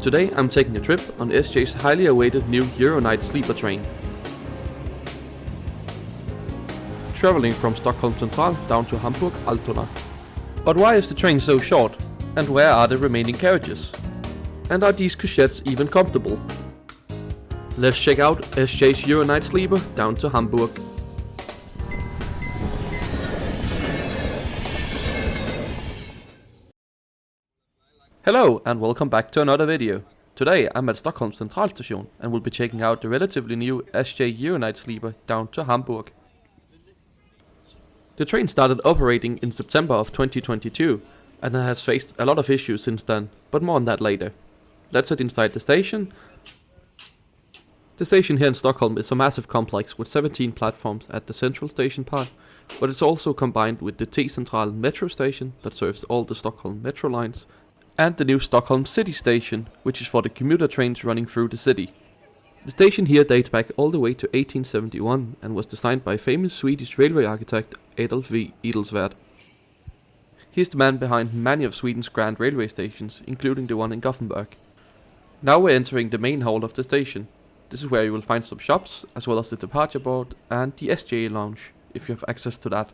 Today I'm taking a trip on SJ's highly awaited new EuroNight Sleeper train. Traveling from Stockholm Central down to Hamburg Altona. But why is the train so short? And where are the remaining carriages? And are these couchettes even comfortable? Let's check out SJ's EuroNight Sleeper down to Hamburg. Hello and welcome back to another video. Today I'm at Stockholm Centralstation and will be checking out the relatively new SJ EuroNight Sleeper down to Hamburg. The train started operating in September of 2022 and it has faced a lot of issues since then, but more on that later. Let's head inside the station. The station here in Stockholm is a massive complex with 17 platforms at the central station part, but it's also combined with the T-Central metro station that serves all the Stockholm metro lines, and the new Stockholm City Station, which is for the commuter trains running through the city. The station here dates back all the way to 1871 and was designed by famous Swedish railway architect Adolf V. Edelsvärd. He is the man behind many of Sweden's grand railway stations, including the one in Gothenburg. Now we're entering the main hall of the station. This is where you will find some shops, as well as the departure board and the SJ lounge, if you have access to that.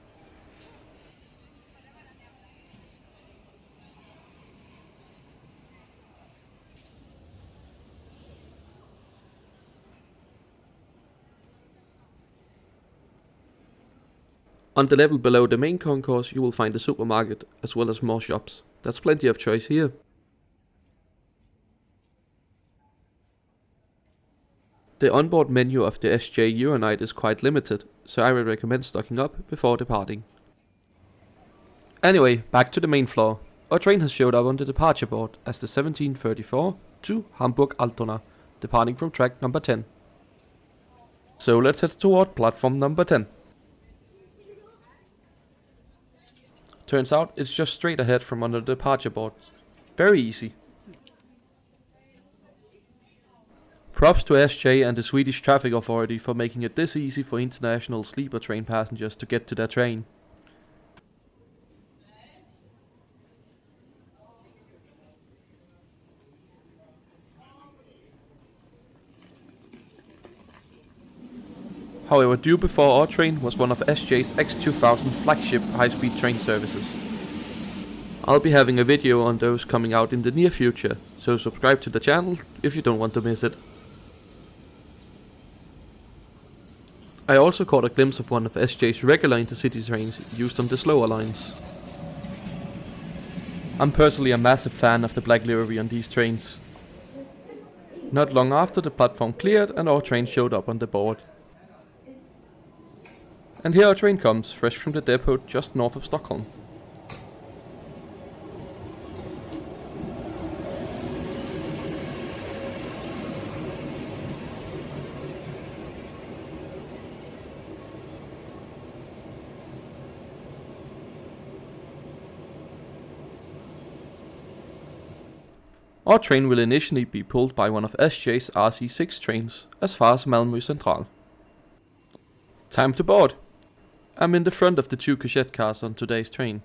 On the level below the main concourse you will find a supermarket, as well as more shops. There's plenty of choice here. The onboard menu of the SJ EuroNight is quite limited, so I would recommend stocking up before departing. Anyway, back to the main floor. Our train has showed up on the departure board as the 1734 to Hamburg Altona, departing from track number 10. So let's head toward platform number 10. Turns out it's just straight ahead from under the departure board. Very easy. Props to SJ and the Swedish Traffic Authority for making it this easy for international sleeper train passengers to get to their train. However, due before our train was one of SJ's X2000 flagship high-speed train services. I'll be having a video on those coming out in the near future, so subscribe to the channel if you don't want to miss it. I also caught a glimpse of one of SJ's regular intercity trains used on the slower lines. I'm personally a massive fan of the black livery on these trains. Not long after, the platform cleared and our train showed up on the board. And here our train comes, fresh from the depot just north of Stockholm. Our train will initially be pulled by one of SJ's RC6 trains, as far as Malmö Central. Time to board! I'm in the front of the two Couchette cars on today's train.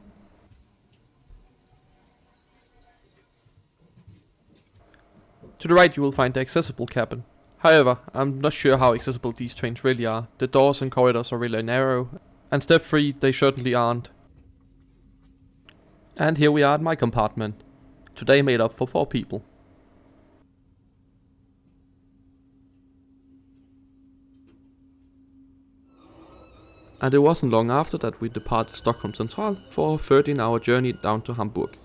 To the right you will find the accessible cabin. However, I'm not sure how accessible these trains really are. The doors and corridors are really narrow, and step free they certainly aren't. And here we are at my compartment, today made up for 4 people. And it wasn't long after that we departed Stockholm Central for a 13-hour journey down to Hamburg.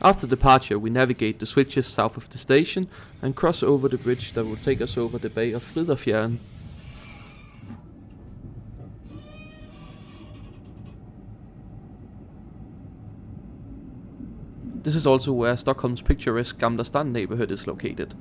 After departure we navigate the switches south of the station and cross over the bridge that will take us over the bay of Fridafjärden. This is also where Stockholm's picturesque Gamla Stan neighborhood is located.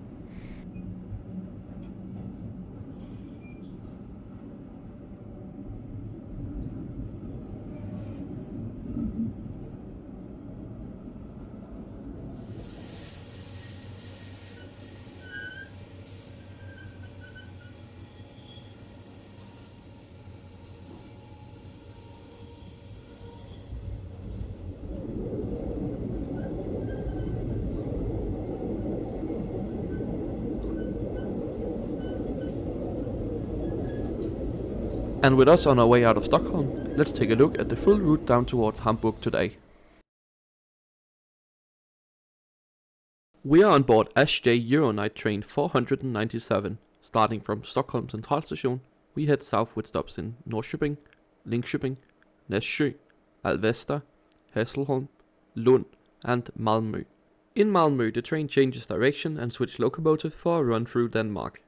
And with us on our way out of Stockholm, let's take a look at the full route down towards Hamburg today. We are on board SJ EuroNight train 497. Starting from Stockholm Centralstation, we head south with stops in Norrköping, Linköping, Nässjö, Alvesta, Hässleholm, Lund and Malmö. In Malmö, the train changes direction and switches locomotive for a run through Denmark.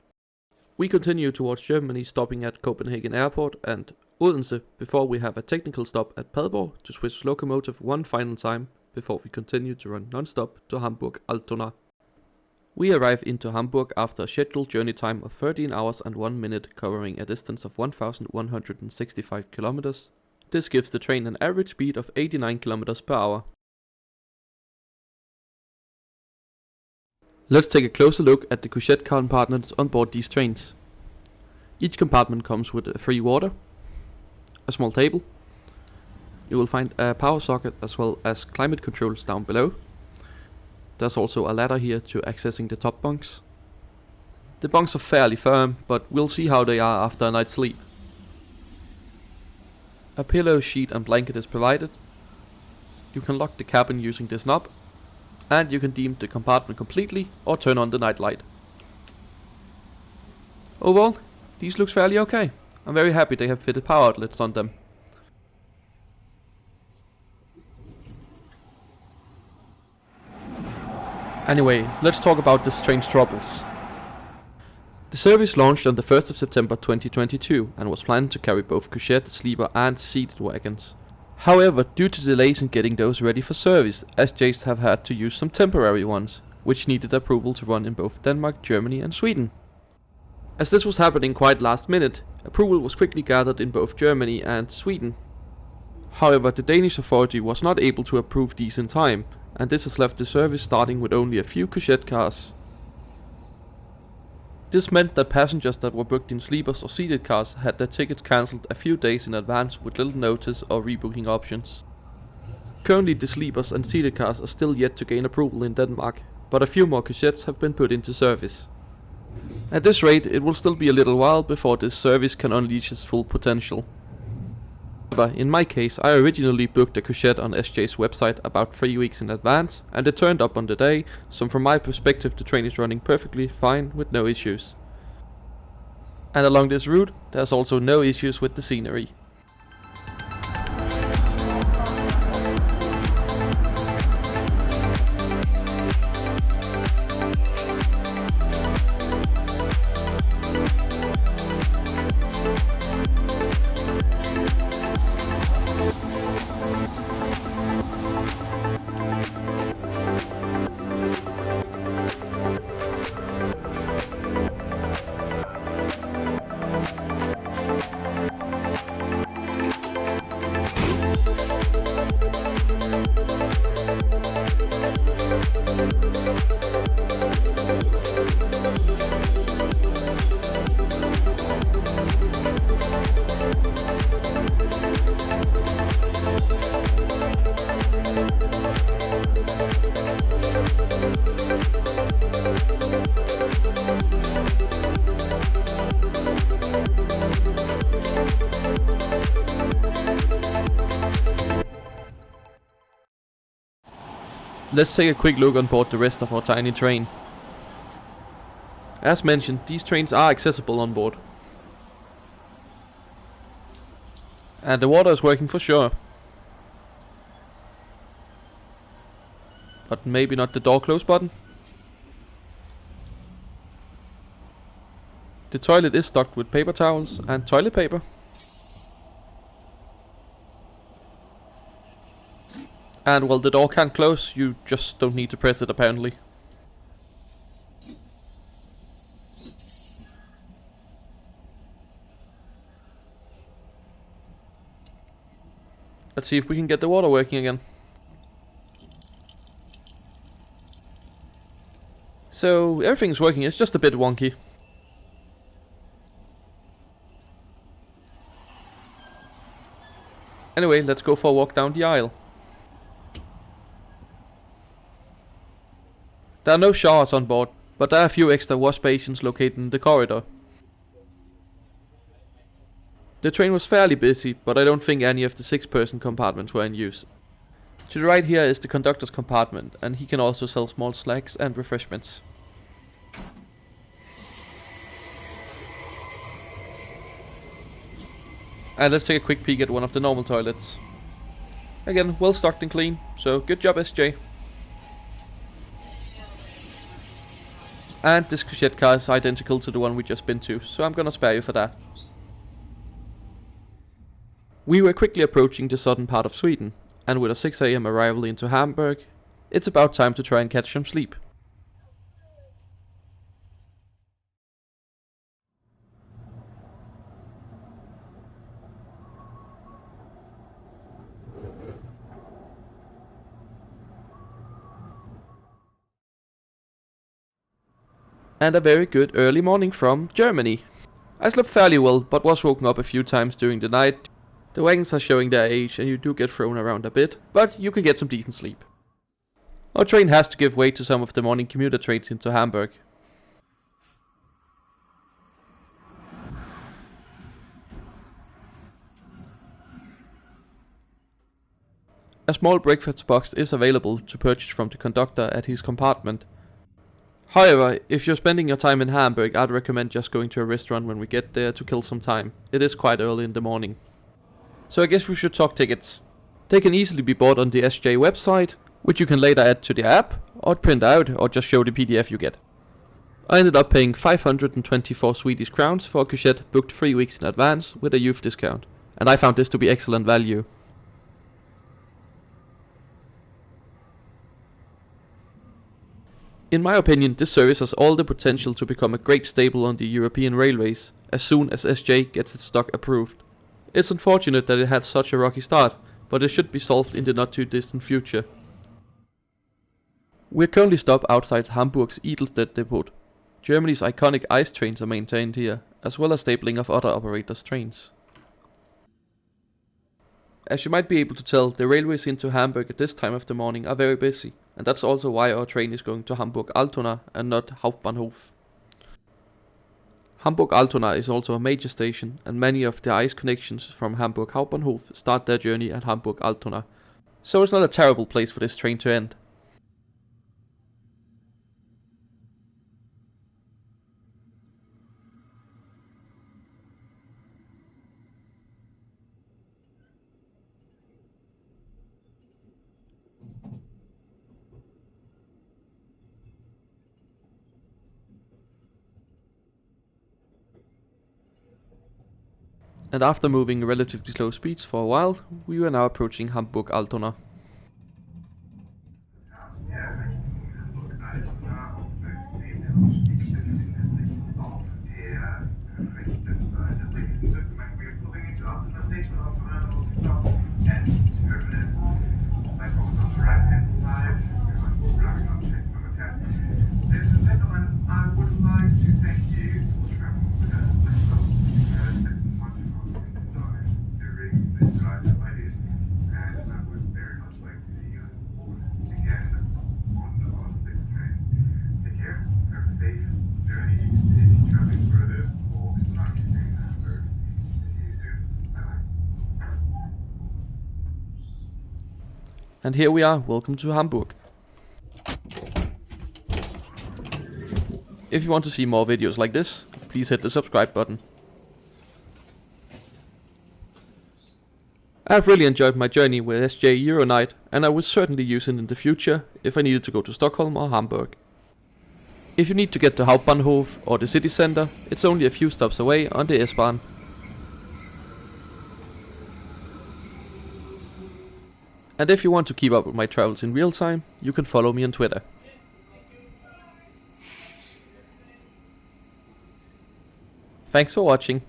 We continue towards Germany, stopping at Copenhagen Airport and Odense before we have a technical stop at Padborg to switch locomotive one final time before we continue to run non-stop to Hamburg Altona. We arrive into Hamburg after a scheduled journey time of 13 hours and 1 minute, covering a distance of 1,165 kilometers. This gives the train an average speed of 89 kilometers per hour. Let's take a closer look at the couchette compartments on board these trains. Each compartment comes with free water, a small table. You will find a power socket as well as climate controls down below. There's also a ladder here to accessing the top bunks. The bunks are fairly firm, but we'll see how they are after a night's sleep. A pillow, sheet and blanket is provided. You can lock the cabin using this knob, and you can dim the compartment completely or turn on the night light. Overall, these looks fairly okay. I'm very happy they have fitted power outlets on them. Anyway, let's talk about this train's troubles. The service launched on the 1st of September 2022 and was planned to carry both couchette, sleeper and seated wagons. However, due to delays in getting those ready for service, SJs have had to use some temporary ones, which needed approval to run in both Denmark, Germany and Sweden. As this was happening quite last minute, approval was quickly gathered in both Germany and Sweden. However, the Danish authority was not able to approve these in time, and this has left the service starting with only a few couchette cars. This meant that passengers that were booked in sleepers or seated cars had their tickets cancelled a few days in advance with little notice or rebooking options. Currently the sleepers and seated cars are still yet to gain approval in Denmark, but a few more couchettes have been put into service. At this rate, it will still be a little while before this service can unleash its full potential. However, in my case, I originally booked a couchette on SJ's website about 3 weeks in advance, and it turned up on the day, so from my perspective the train is running perfectly fine with no issues. And along this route, there's also no issues with the scenery. Let's take a quick look on board the rest of our tiny train. As mentioned, these trains are accessible on board. And the water is working for sure. But maybe not the door close button. The toilet is stocked with paper towels and toilet paper. And while the door can't close, you just don't need to press it apparently. Let's see if we can get the water working again. So everything's working, it's just a bit wonky. Anyway, let's go for a walk down the aisle. There are no showers on board, but there are a few extra wash basins located in the corridor. The train was fairly busy, but I don't think any of the 6-person compartments were in use. To the right here is the conductor's compartment, and he can also sell small snacks and refreshments. And let's take a quick peek at one of the normal toilets. Again, well stocked and clean, so good job SJ. And this Couchette car is identical to the one we just been to, so I'm gonna spare you for that. We were quickly approaching the southern part of Sweden, and with a 6 AM arrival into Hamburg, it's about time to try and catch some sleep. And a very good early morning from Germany. I slept fairly well, but was woken up a few times during the night. The wagons are showing their age and you do get thrown around a bit, but you can get some decent sleep. Our train has to give way to some of the morning commuter trains into Hamburg. A small breakfast box is available to purchase from the conductor at his compartment. However, if you're spending your time in Hamburg, I'd recommend just going to a restaurant when we get there to kill some time. It is quite early in the morning. So I guess we should talk tickets. They can easily be bought on the SJ website, which you can later add to the app, or print out, or just show the PDF you get. I ended up paying 524 Swedish crowns for a couchette booked 3 weeks in advance with a youth discount, and I found this to be excellent value. In my opinion, this service has all the potential to become a great staple on the European railways, as soon as SJ gets its stock approved. It's unfortunate that it had such a rocky start, but it should be solved in the not too distant future. We're currently stopped outside Hamburg's Edelstedt depot. Germany's iconic ice trains are maintained here, as well as stapling of other operators' trains. As you might be able to tell, the railways into Hamburg at this time of the morning are very busy, and that's also why our train is going to Hamburg Altona and not Hauptbahnhof. Hamburg Altona is also a major station, and many of the ice connections from Hamburg Hauptbahnhof start their journey at Hamburg Altona, so it's not a terrible place for this train to end. And after moving relatively slow speeds for a while, we were now approaching Hamburg Altona. And here we are, welcome to Hamburg. If you want to see more videos like this, please hit the subscribe button. I've really enjoyed my journey with SJ EuroNight, and I will certainly use it in the future if I needed to go to Stockholm or Hamburg. If you need to get to Hauptbahnhof or the city center, it's only a few stops away on the S-Bahn. And if you want to keep up with my travels in real time, you can follow me on Twitter. Thanks for watching.